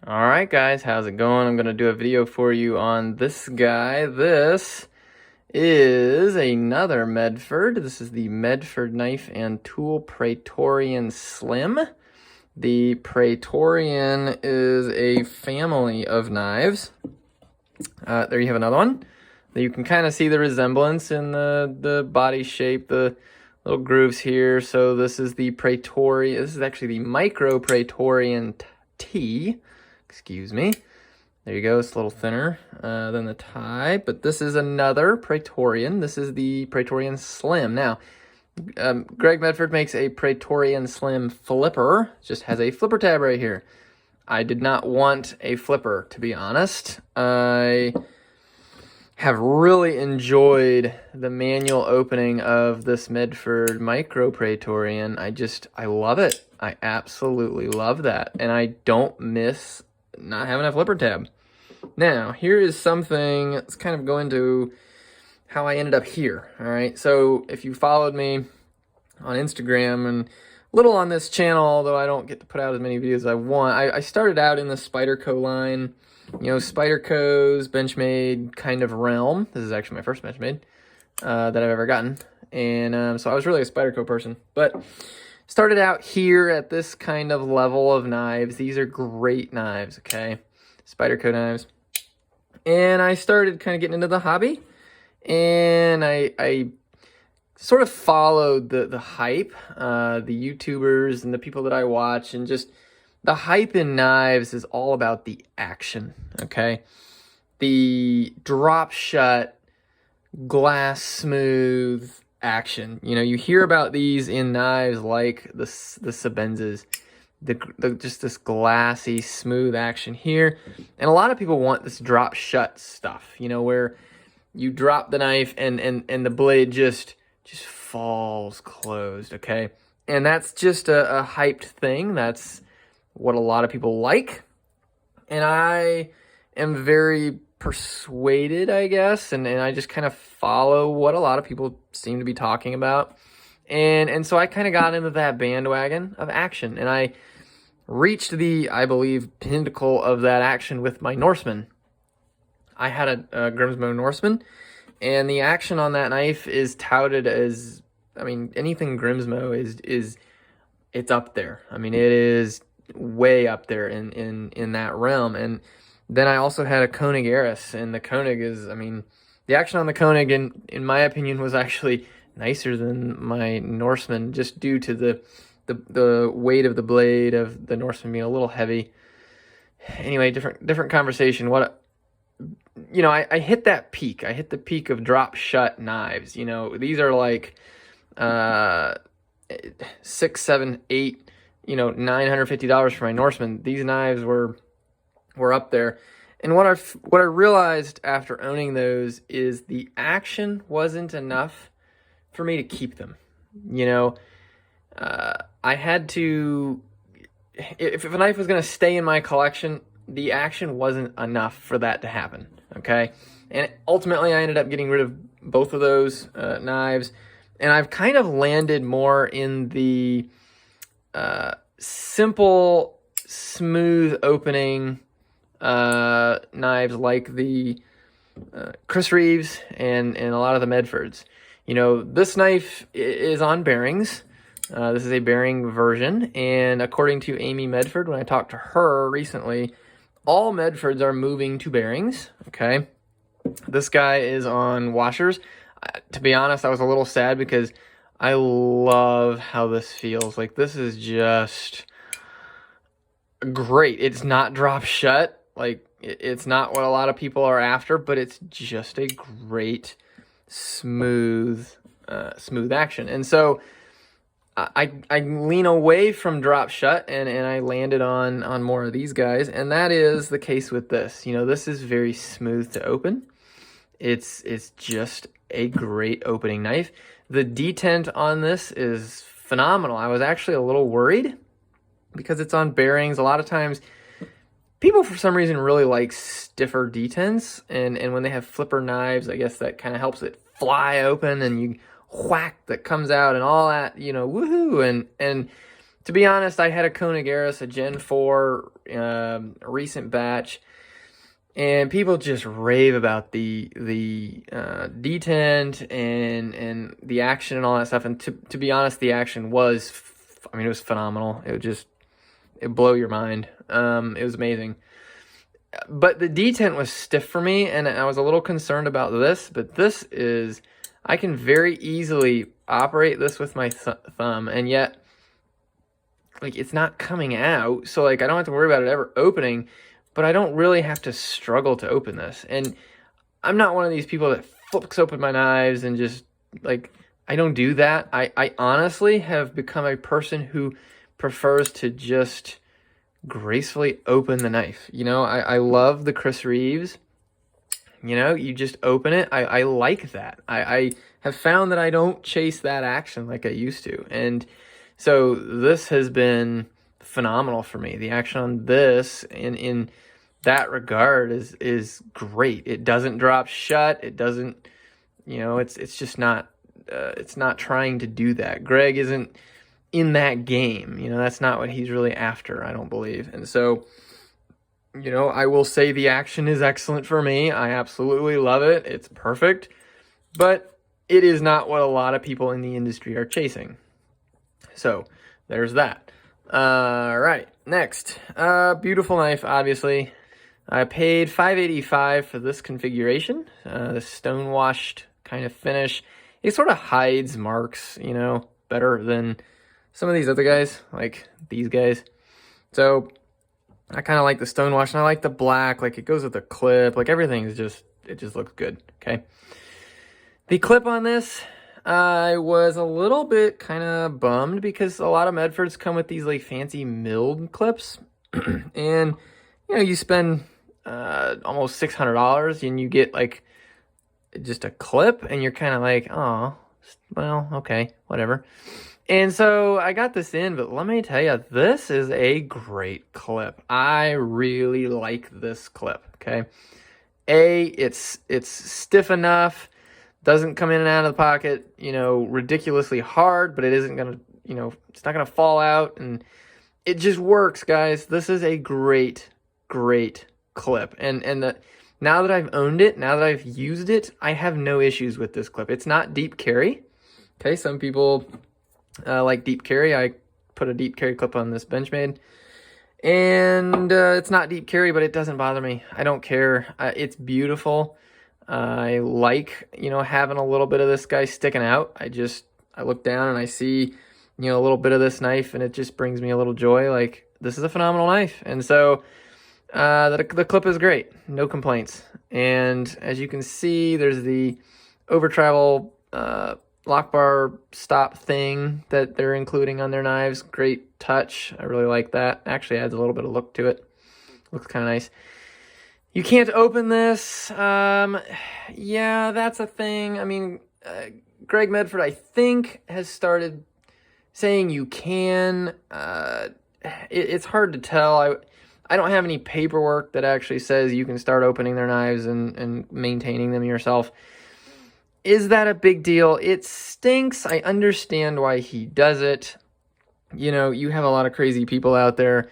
All right, guys, how's it going? I'm going to do a video for you on this guy. This is another Medford. This is the Medford Knife and Tool Praetorian Slim. The Praetorian is a family of knives. There you have another one. You can kind of see the resemblance in the body shape, the little grooves here. So this is the Praetorian. This is actually the Micro Praetorian T. Excuse me. There you go. It's a little thinner than the tie, but this is another Praetorian. This is the Praetorian Slim. Now, Greg Medford makes a Praetorian Slim flipper. Just has a flipper tab right here. I did not want a flipper, to be honest. I have really enjoyed the manual opening of this Medford Micro Praetorian. I love it. I absolutely love that. And I don't miss not having a flipper tab. Now, here is something that's kind of going to how I ended up here. All right. So if you followed me on Instagram and a little on this channel, although I don't get to put out as many videos as I want, I started out in the Spyderco line, you know, Spyderco's Benchmade kind of realm. This is actually my first Benchmade that I've ever gotten. And so I was really a Spyderco person, but started out here at this kind of level of knives. These are great knives, okay? Spyderco knives. And I started kind of getting into the hobby. And I sort of followed the hype, the YouTubers and the people that I watch. And just the hype in knives is all about the action, okay? The drop shut, glass smooth action. You know, you hear about these in knives like the Sebenzas, just this glassy, smooth action here. And a lot of people want this drop shut stuff, you know, where you drop the knife and the blade just falls closed, okay? And that's just a hyped thing. That's what a lot of people like. And I am very persuaded, I guess, and I just kind of follow what a lot of people seem to be talking about. And so I kind of got into that bandwagon of action, and I reached the, I believe, pinnacle of that action with my Norseman. I had a Grimsmo Norseman, and the action on that knife is touted as, I mean, anything Grimsmo is it's up there. I mean, it is way up there in that realm. And then I also had a Koenig Eris, and the Koenig is, I mean, the action on the Koenig, in my opinion, was actually nicer than my Norseman, just due to the weight of the blade of the Norseman being a little heavy. Anyway, different conversation. You know, I hit that peak. I hit the peak of drop shut knives. You know, these are like 6, 7, 8, you know, $950 for my Norseman. These knives were up there. And what I realized after owning those is the action wasn't enough for me to keep them. You know, I had to, if a knife was going to stay in my collection, the action wasn't enough for that to happen, okay? And ultimately, I ended up getting rid of both of those knives, and I've kind of landed more in the simple, smooth opening knives like the Chris Reeves and a lot of the Medfords. You know, this knife is on bearings. This is a bearing version, and according to Amy Medford, when I talked to her recently, all Medfords are moving to bearings, okay? This guy is on washers. To be honest, I was a little sad because I love how this feels. Like, this is just great. It's not drop shut. Like, it's not what a lot of people are after, but it's just a great, smooth action. And so I lean away from drop shut and I landed on more of these guys, and that is the case with this. You know, this is very smooth to open. It's just a great opening knife. The detent on this is phenomenal. I was actually a little worried because it's on bearings. A lot of times people, for some reason, really like stiffer detents, and when they have flipper knives, I guess that kind of helps it fly open, and you whack that comes out and all that, you know, woohoo. And To be honest, I had a Koenigaris, a Gen 4, recent batch, and people just rave about the detent and the action and all that stuff. And to be honest, the action was, I mean, it was phenomenal. It blow your mind. It was amazing. But the detent was stiff for me, and I was a little concerned about this. But this is, I can very easily operate this with my thumb, and yet, like, it's not coming out. So, like, I don't have to worry about it ever opening, but I don't really have to struggle to open this. And I'm not one of these people that flips open my knives and just, like, I don't do that. I honestly have become a person who prefers to just gracefully open the knife. You know, I love the Chris Reeves. You know, you just open it. I like that. I have found that I don't chase that action like I used to. And so this has been phenomenal for me. The action on this in that regard is great. It doesn't drop shut. It doesn't, you know, it's just not, it's not trying to do that. Greg isn't in that game. You know, that's not what he's really after, I don't believe. And so, you know, I will say the action is excellent for me. I absolutely love it. It's perfect. But it is not what a lot of people in the industry are chasing. So, there's that. All right, next. Beautiful knife, obviously. I paid $585 for this configuration. The stone-washed kind of finish. It sort of hides marks, you know, better than some of these other guys, like these guys. So, I kind of like the stonewash, and I like the black. Like, it goes with the clip. Like, everything is just, it just looks good, okay? The clip on this, I was a little bit kind of bummed because a lot of Medfords come with these, like, fancy milled clips. And, you know, you spend almost $600 and you get, like, just a clip, and you're kind of like, oh, well, okay, whatever. And so I got this in, but let me tell you, this is a great clip. I really like this clip, okay? It's stiff enough, doesn't come in and out of the pocket, you know, ridiculously hard, but it isn't going to, you know, it's not going to fall out, and it just works, guys. This is a great, great clip. And now that I've owned it, now that I've used it, I have no issues with this clip. It's not deep carry, okay? Some people like deep carry. I put a deep carry clip on this Benchmade, and it's not deep carry, but it doesn't bother me. I don't care. It's beautiful. I like, you know, having a little bit of this guy sticking out. I look down and I see, you know, a little bit of this knife, and it just brings me a little joy. Like, this is a phenomenal knife. And so the clip is great. No complaints. And as you can see, there's the over travel lock bar stop thing that they're including on their knives. Great touch. I really like that. Actually adds a little bit of look to it. Looks kind of nice. You can't open this. Yeah, that's a thing. I mean, Greg Medford, I think, has started saying you can. It's hard to tell. I don't have any paperwork that actually says you can start opening their knives and maintaining them yourself. Is that a big deal? It stinks. I understand why he does it. You know, you have a lot of crazy people out there.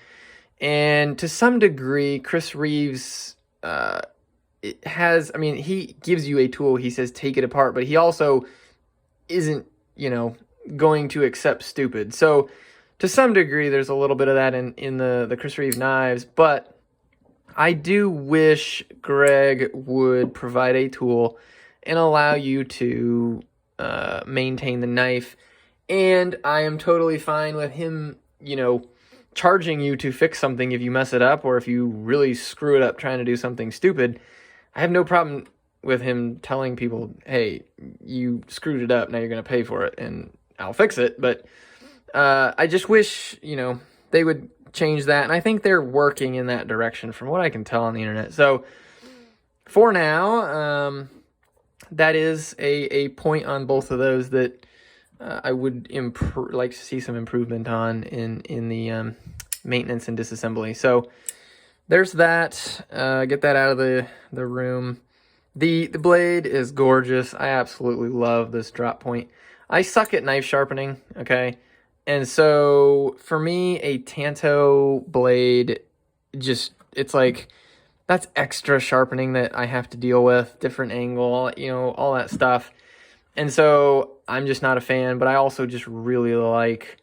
And to some degree, Chris Reeves he gives you a tool. He says, take it apart. But he also isn't, you know, going to accept stupid. So to some degree, there's a little bit of that in the Chris Reeves knives. But I do wish Greg would provide a tool and allow you to maintain the knife. And I am totally fine with him, you know, charging you to fix something if you mess it up, or if you really screw it up trying to do something stupid. I have no problem with him telling people, hey, you screwed it up, now you're going to pay for it, and I'll fix it. But I just wish, you know, they would change that. And I think they're working in that direction from what I can tell on the internet. So for now, that is a point on both of those that I would like to see some improvement on in the maintenance and disassembly. So there's that. Get that out of the room. The blade is gorgeous. I absolutely love this drop point. I suck at knife sharpening, okay? And so for me, a Tanto blade, it's like, that's extra sharpening that I have to deal with, different angle, you know, all that stuff. And so I'm just not a fan, but I also just really like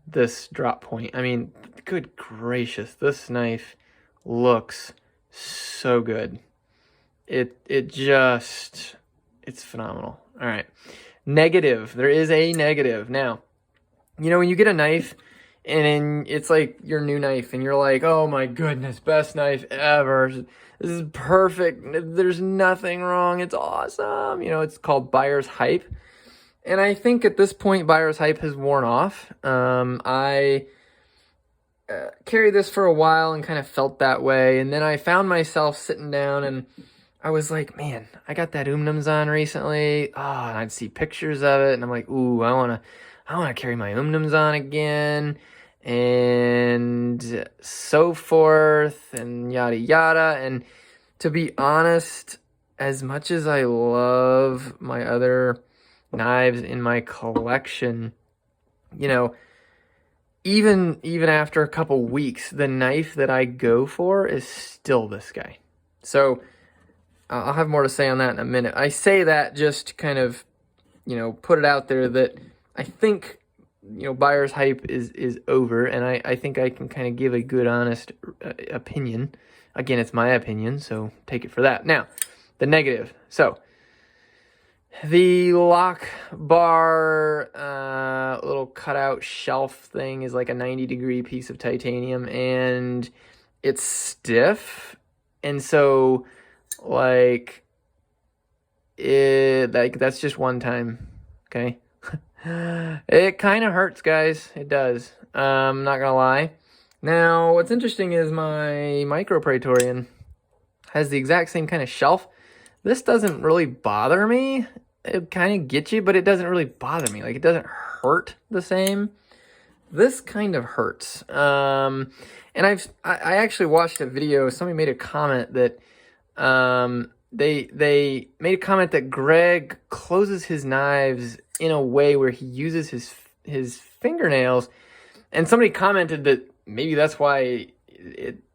this drop point. I mean, good gracious, this knife looks so good. It's phenomenal. All right. Negative. There is a negative. Now, you know, when you get a knife and it's like your new knife and you're like, oh my goodness, best knife ever. This is perfect. There's nothing wrong. It's awesome. You know, it's called buyer's hype. And I think at this point, buyer's hype has worn off. I carried this for a while and kind of felt that way. And then I found myself sitting down and I was like, man, I got that on recently. Oh, and I'd see pictures of it. And I'm like, ooh, I want to carry my on again. And so forth and yada, yada. And to be honest, as much as I love my other knives in my collection, you know, even after a couple weeks, the knife that I go for is still this guy. So I'll have more to say on that in a minute. I say that just to kind of, you know, put it out there that I think, you know, buyer's hype is over, and I think I can kind of give a good, honest opinion. Again, it's my opinion, so take it for that. Now, the negative. So the lock bar little cutout shelf thing is like a 90-degree piece of titanium, and it's stiff. And so, like, that's just one time, okay? It kind of hurts, guys. It does. I'm not gonna lie. Now, what's interesting is my Micro Praetorian has the exact same kind of shelf. This doesn't really bother me. It kind of gets you, but it doesn't really bother me. Like, it doesn't hurt the same. This kind of hurts. And I actually watched a video. Somebody made a comment that they made a comment that Greg closes his knives in a way where he uses his fingernails, and somebody commented that maybe that's why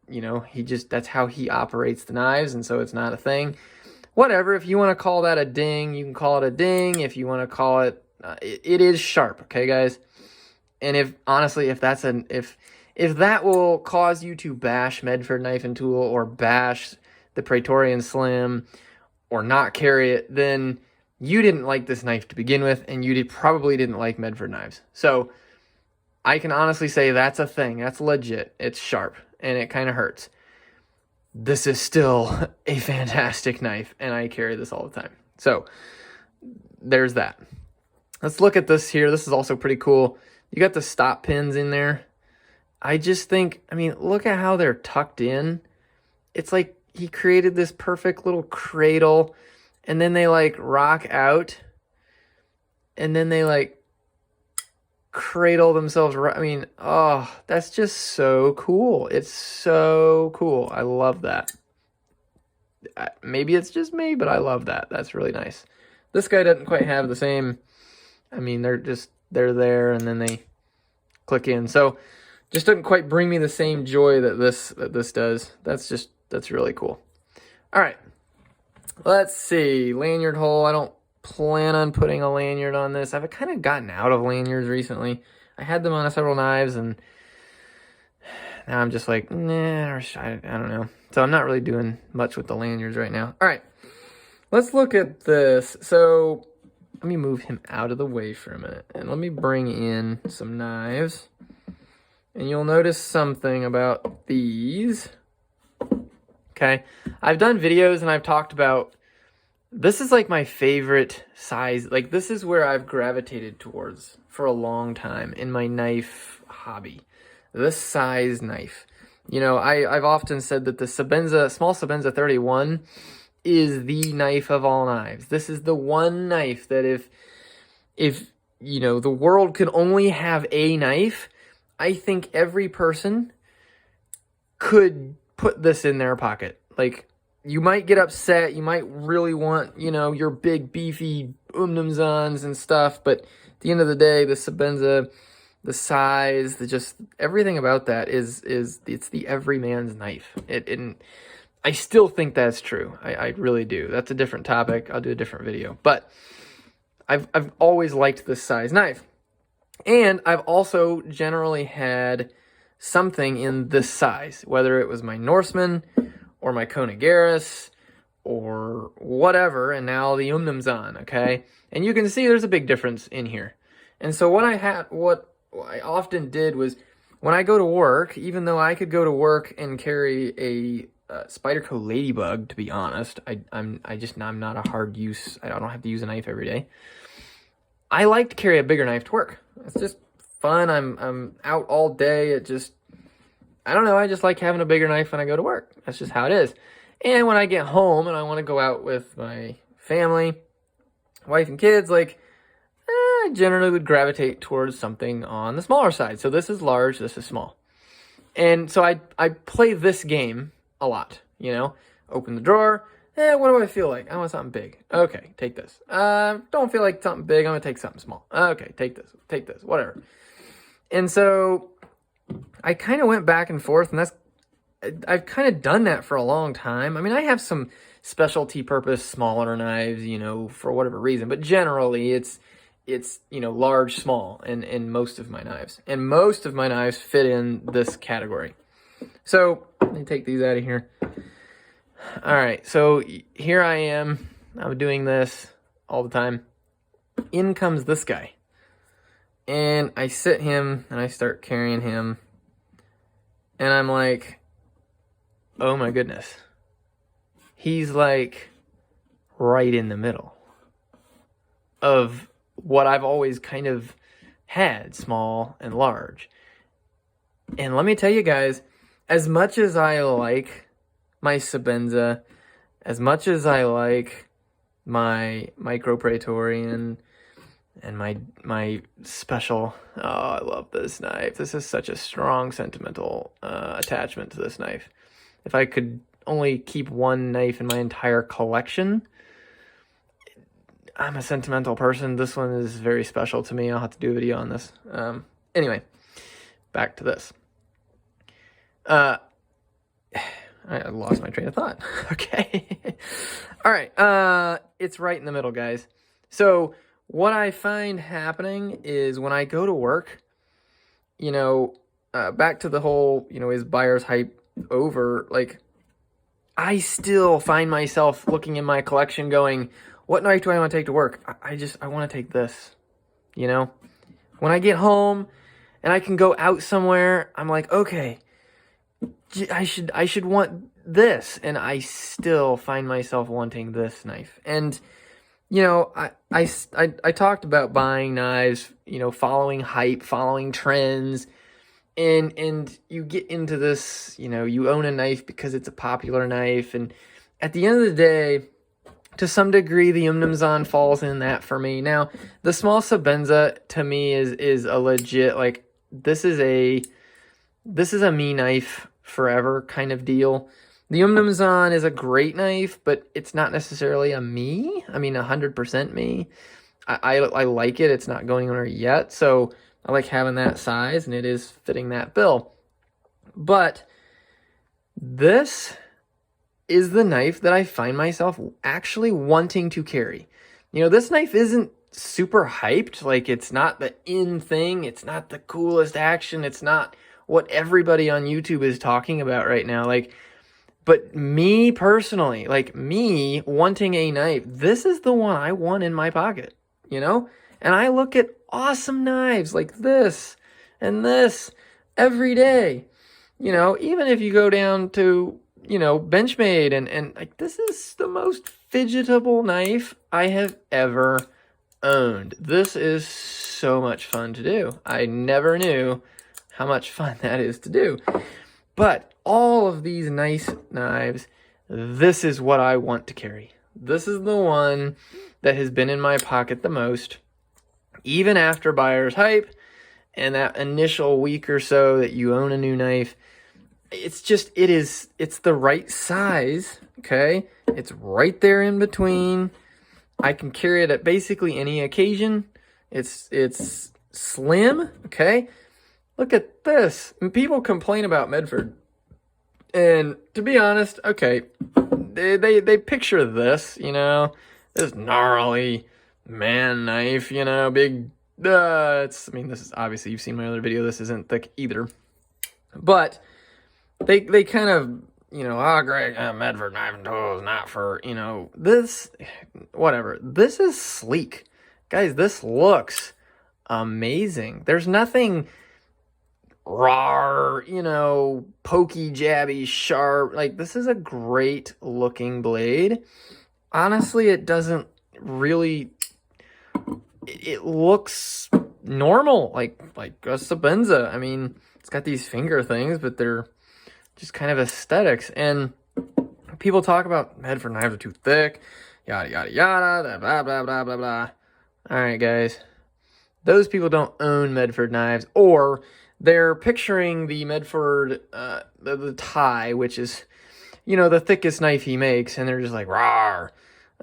that's how he operates the knives, and so it's not a thing. Whatever, if you want to call that a ding, you can call it a ding. If you want to call it, it is sharp, okay, guys? And if that will cause you to bash Medford Knife and Tool or bash the Praetorian Slim or not carry it, then you didn't like this knife to begin with, and you probably didn't like Medford knives. So I can honestly say that's a thing. That's legit. It's sharp, and it kind of hurts. This is still a fantastic knife, and I carry this all the time. So there's that. Let's look at this here. This is also pretty cool. You got the stop pins in there. I just think, I mean, look at how they're tucked in. It's like he created this perfect little cradle, and then they like rock out, and then they like cradle themselves. I mean, oh, that's just so cool. It's so cool. I love that. Maybe it's just me, but I love that. That's really nice. This guy doesn't quite have the same. I mean, they're there, and then they click in. So just doesn't quite bring me the same joy that this does. That's really cool. All right. Let's see. Lanyard hole. I don't plan on putting a lanyard on this. I've kind of gotten out of lanyards recently. I had them on several knives, and now I'm just like, nah, I don't know. So I'm not really doing much with the lanyards right now. All right. Let's look at this. So let me move him out of the way for a minute, and let me bring in some knives. And you'll notice something about these. Okay, I've done videos and I've talked about, this is like my favorite size. Like, this is where I've gravitated towards for a long time in my knife hobby. This size knife. You know, I've often said that the small Sebenza 31 is the knife of all knives. This is the one knife that if you know, the world could only have a knife, I think every person could put this in their pocket. Like, you might get upset, you might really want, you know, your big beefy Umnumzans and stuff, but at the end of the day, the Sebenza the size, just everything about that is it's the everyman's knife. And I still think that's true. I really do. That's a different topic. I'll do a different video. But I've always liked this size knife. And I've also generally had something in this size, whether it was my Norseman or my Conegaris or whatever, and now the Umnumzan, okay? And you can see there's a big difference in here. And so what I often did was, when I go to work, even though I could go to work and carry a Spyderco Ladybug, to be honest, I'm not a hard use, I don't have to use a knife every day. I like to carry a bigger knife to work. It's just fun. I'm out all day. I don't know, I just like having a bigger knife when I go to work. That's just how it is. And when I get home and I want to go out with my family, wife and kids, like, I generally would gravitate towards something on the smaller side. So this is large, this is small. And so I play this game a lot, you know? Open the drawer. What do I feel like? I want something big. Okay, take this. Don't feel like something big. I'm going to take something small. Okay, take this, whatever. And so I kind of went back and forth, and I've kind of done that for a long time. I mean, I have some specialty purpose smaller knives, you know, for whatever reason, but generally it's you know, large, small in most of my knives. And most of my knives fit in this category. So let me take these out of here. All right, so here I am. I'm doing this all the time. In comes this guy. And I sit him and I start carrying him. And I'm like, oh my goodness. He's like right in the middle of what I've always kind of had, small and large. And let me tell you guys, as much as I like my Sebenza, as much as I like my Micro Praetorian and my special, oh, I love this knife. This is such a strong sentimental attachment to this knife. If I could only keep one knife in my entire collection, I'm a sentimental person. This one is very special to me. I'll have to do a video on this. Anyway, back to this. I lost my train of thought. Okay. All right. It's right in the middle, guys. So what I find happening is when I go to work, you know, back to the whole, you know, is buyer's hype over? Like, I still find myself looking in my collection going, what knife do I want to take to work? I want to take this, you know? When I get home and I can go out somewhere, I'm like, okay, I should want this, and I still find myself wanting this knife. And you know, I talked about buying knives, you know, following hype, following trends, and you get into this, you know, you own a knife because it's a popular knife, and at the end of the day, to some degree, the Umnumzan falls in that for me. Now, the small Sebenza to me is a legit, like, this is a me knife forever kind of deal. The Umnumzan is a great knife, but it's not necessarily a me. I mean, 100% me. I like it. It's not going anywhere yet, so I like having that size, and it is fitting that bill. But this is the knife that I find myself actually wanting to carry. You know, this knife isn't super hyped. Like, it's not the in thing. It's not the coolest action. It's not what everybody on YouTube is talking about right now. Like, but me personally, like me wanting a knife, this is the one I want in my pocket, you know? And I look at awesome knives like this and this every day. You know, even if you go down to, you know, Benchmade and like, this is the most fidgetable knife I have ever owned. This is so much fun to do. I never knew how much fun that is to do. But all of these nice knives, this is what I want to carry. This is the one that has been in my pocket the most, even after buyer's hype and that initial week or so that you own a new knife. It's the right size, okay? It's right there in between. I can carry it at basically any occasion. It's Slim, okay? Look at this. And people complain about Medford. And to be honest, okay, they picture this, you know, this gnarly man knife, you know, big, I mean, this is, obviously, you've seen my other video, this isn't thick either. But they kind of, you know, oh, Greg, Medford knife and tools, not for, you know, this, whatever. This is sleek. Guys, this looks amazing. There's nothing raw, you know, pokey, jabby, sharp. Like, this is a great looking blade. Honestly, it doesn't really, it looks normal, like a Sabenza. I mean, it's got these finger things, but they're just kind of aesthetics. And people talk about Medford knives are too thick, yada, yada, yada, blah, blah, blah, blah, blah. All right, guys. Those people don't own Medford knives, or they're picturing the Medford, the tie, which is, you know, the thickest knife he makes, and they're just like, rawr.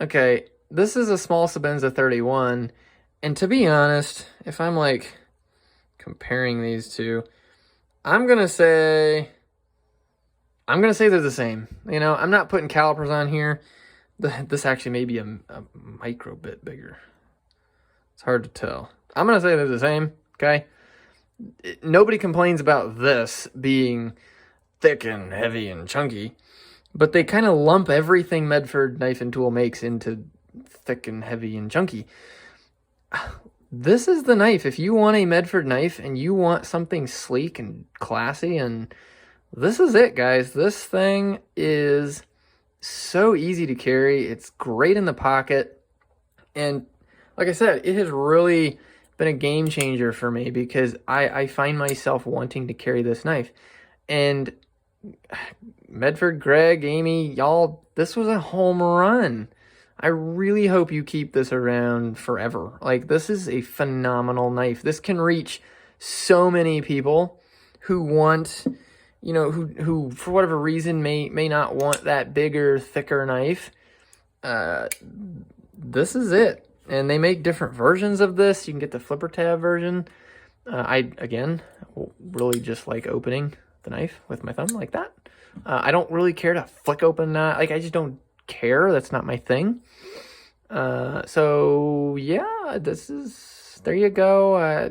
Okay, this is a small Sabenza 31, and to be honest, if I'm, like, comparing these two, I'm gonna say they're the same. You know, I'm not putting calipers on here. This actually may be a micro bit bigger. It's hard to tell. I'm going to say they're the same, okay? Nobody complains about this being thick and heavy and chunky, but they kind of lump everything Medford knife and tool makes into thick and heavy and chunky. This is the knife. If you want a Medford knife and you want something sleek and classy, and this is it, guys. This thing is so easy to carry. It's great in the pocket. And like I said, it has really been a game changer for me because I find myself wanting to carry this knife. And Medford, Greg, Amy, y'all, this was a home run. I really hope you keep this around forever. Like, this is a phenomenal knife. This can reach so many people who want, you know, who for whatever reason may not want that bigger, thicker knife. This is it. And they make different versions of this. You can get the flipper tab version. I, again, really just like opening the knife with my thumb like that. I don't really care to flick open that. Like, I just don't care. That's not my thing. So, yeah, there you go.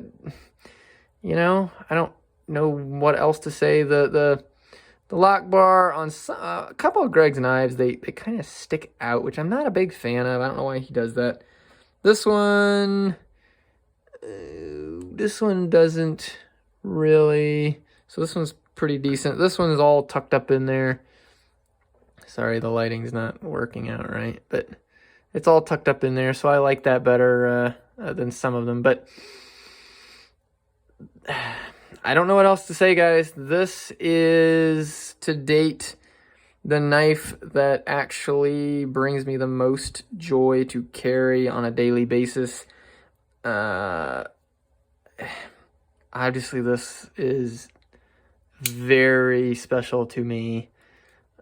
You know, I don't know what else to say. The lock bar on a couple of Greg's knives, they kind of stick out, which I'm not a big fan of. I don't know why he does that. This one doesn't really. So this one's pretty decent. This one is all tucked up in there. Sorry, the lighting's not working out right, but it's all tucked up in there, so I like that better than some of them. But I don't know what else to say, guys. This is, to date, the knife that actually brings me the most joy to carry on a daily basis. Obviously, this is very special to me.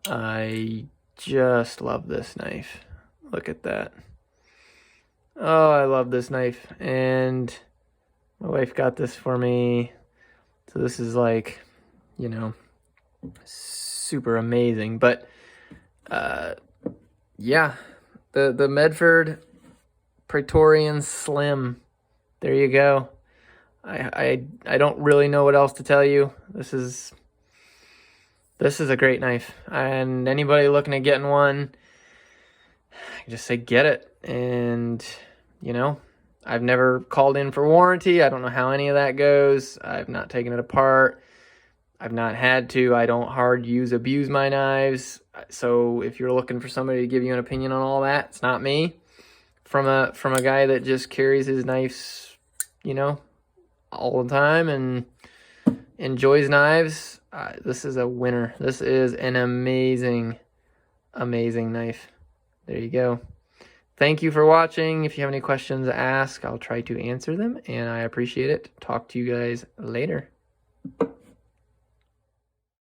I just love this knife. Look at that. Oh, I love this knife. And my wife got this for me. So this is like, you know, super amazing. But yeah, the Medford Praetorian Slim. There you go. I don't really know what else to tell you. This is a great knife, and anybody looking at getting one, I just say get it. And you know, I've never called in for warranty. I don't know how any of that goes. I've not taken it apart. I've not had to. I don't abuse my knives. So if you're looking for somebody to give you an opinion on all that, it's not me. From a guy that just carries his knives, you know, all the time and enjoys knives, this is a winner. This is an amazing, amazing knife. There you go. Thank you for watching. If you have any questions, ask. I'll try to answer them, and I appreciate it. Talk to you guys later.